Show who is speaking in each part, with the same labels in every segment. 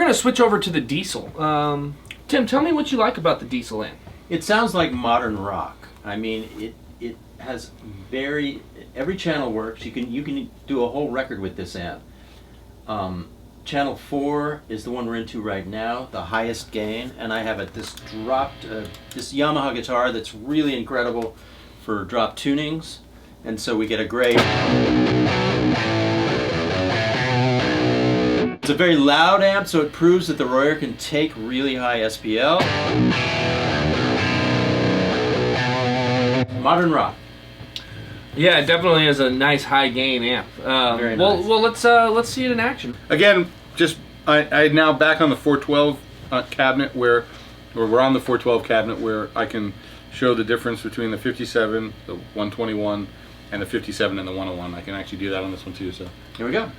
Speaker 1: going to switch over to the Diezel. Tim, tell me what you like about the Diezel amp.
Speaker 2: It sounds like modern rock. I mean, it has every channel works. You can do a whole record with this amp. Channel 4 is the one we're into right now, the highest gain, and I have this Yamaha guitar that's really incredible for drop tunings, and so we get a great. It's a very loud amp, so it proves that the Royer can take really high SPL. Modern rock.
Speaker 1: Yeah, it definitely has a nice high gain amp.
Speaker 2: Very nice.
Speaker 1: Well, let's see it in action.
Speaker 3: Again, I now back on the 412 cabinet we're on the 412 cabinet where I can show the difference between the 57, the 121, and the 57 and the 101. I can actually do that on this one too. So
Speaker 2: Here we go.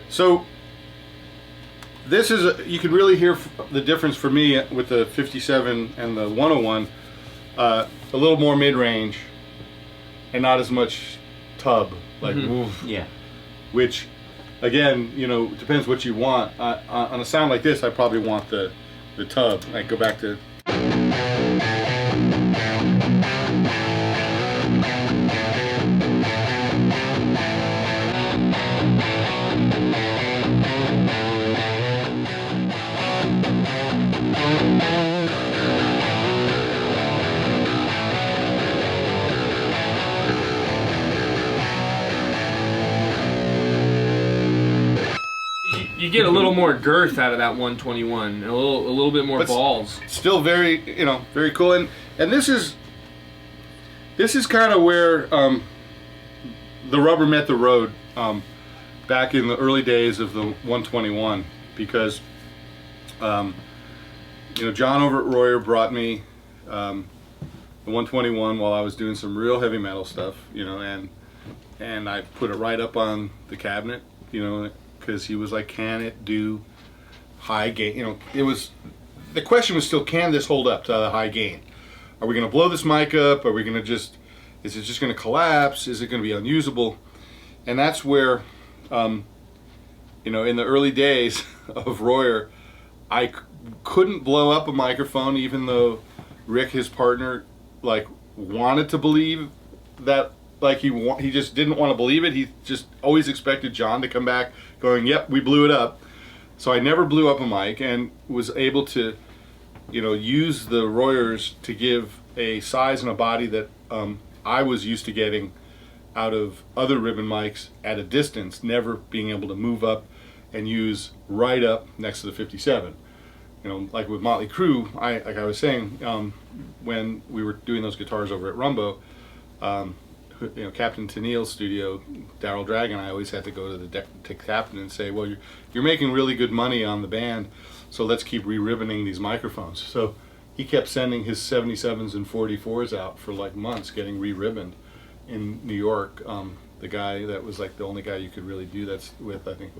Speaker 3: So this is you can really hear the difference for me with the 57 and the 101. A little more mid-range and not as much tub, like woof.
Speaker 2: Yeah.
Speaker 3: Which, again, you know, depends what you want. On a sound like this, I probably want the tub. I go back to.
Speaker 1: You get a little more girth out of that 121, a little bit more
Speaker 3: But
Speaker 1: balls.
Speaker 3: Still very, you know, very cool. And this is kind of where the rubber met the road back in the early days of the 121, because you know, John over at Royer brought me the 121 while I was doing some real heavy metal stuff, you know, and I put it right up on the cabinet, you know, because he was like, can it do high gain? You know, the question was still, can this hold up to the high gain? Are we going to blow this mic up? Are we going to is it just going to collapse? Is it going to be unusable? And that's where, you know, in the early days of Royer, I couldn't blow up a microphone, even though Rick, his partner, like wanted to believe that. Like he just didn't want to believe it. He just always expected John to come back going, yep, we blew it up. So I never blew up a mic and was able to, you know, use the Royers to give a size and a body that I was used to getting out of other ribbon mics at a distance, never being able to move up and use right up next to the 57. You know, like with Motley Crue, like I was saying, when we were doing those guitars over at Rumbo, you know, Captain Tennille's studio, Daryl Drag and I always had to go to the captain and say, well, you're making really good money on the band, so let's keep re-ribboning these microphones. So he kept sending his 77s and 44s out for like months, getting re-ribboned in New York. The guy that was like the only guy you could really do that with, I think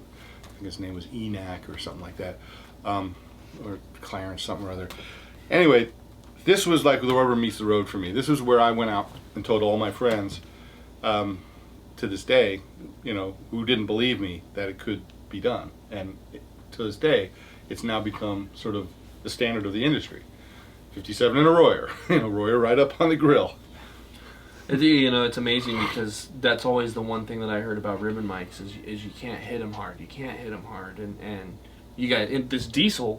Speaker 3: his name was Enac or something like that, or Clarence something or other. Anyway, this was like the rubber meets the road for me. This was where I went out and told all my friends, to this day, you know, who didn't believe me, that it could be done. And to this day, it's now become sort of the standard of the industry. 57 and a Royer, you know, Royer right up on the grill.
Speaker 1: You know, it's amazing because that's always the one thing that I heard about ribbon mics is you can't hit them hard. You can't hit them hard, and you got this Diezel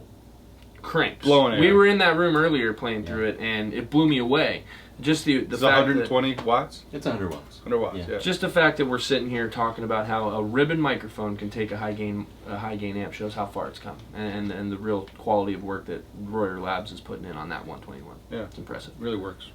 Speaker 1: cranks.
Speaker 3: Blowing air.
Speaker 1: We were in that room earlier playing through it, and it blew me away. Just the
Speaker 3: It's
Speaker 1: fact
Speaker 3: 120 watts.
Speaker 2: It's 100 watts.
Speaker 3: 100 watts.
Speaker 2: Yeah.
Speaker 3: Yeah.
Speaker 1: just the fact that we're sitting here talking about how a ribbon microphone can take a high gain amp shows how far it's come, and the real quality of work that Royer Labs is putting in on that 121.
Speaker 3: Yeah.
Speaker 1: It's impressive.
Speaker 3: Really works.